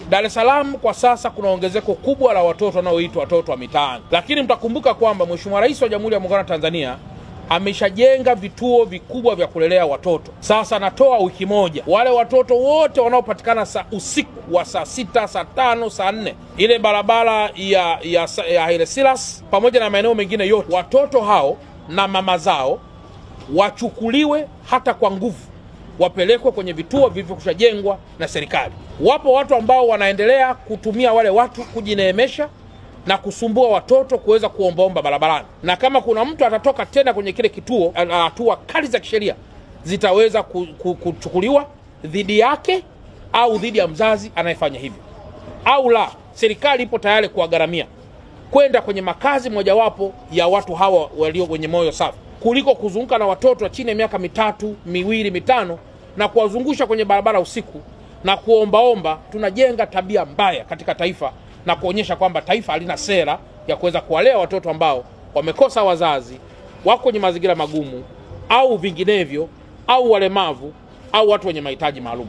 Dar es Salaam kwa sasa kuna ongezeko kubwa la watoto wanaoitwa watoto wa mitaani. Lakini mtakumbuka kwamba Mheshimiwa Rais wa Jamhuri ya Muungano wa Tanzania ameshajenga vituo vikubwa vya kulelea watoto. Sasa natoa wiki moja, wale watoto wote wanaopatikana usiku wa saa 6, saa 5, saa 4, ile barabara ya Haile Selassie pamoja na maeneo mengine yote, watoto hao na mama zao wachukuliwe hata kwa nguvu, wapelekwe kwenye vituo vilivyokushajengwa na serikali. Wapo watu ambao wanaendelea kutumia wale watu kujineemesha na kusumbua watoto kuweza kuombaomba barabarani. Na kama kuna mtu atatoka tena kwenye kile kituo, hatua kali za kisheria zitaweza kuchukuliwa dhidi yake au dhidi ya mzazi anayefanya hivyo. Au la, serikali ipo tayari kuwagharamia kwenda kwenye makazi mojawapo ya watu hawa walio wenye moyo safi, kuliko kuzunguka na watoto wa chini ya miaka 3, 2, 5 na kuwazungusha kwenye barabara usiku na kuombaomba. Tunajenga tabia mbaya katika taifa na kuonyesha kwamba taifa halina sera ya kuweza kuwalea watoto ambao wamekosa wazazi, wako kwenye mazingira magumu au vinginevyo, au walemavu au watu wenye mahitaji maalum.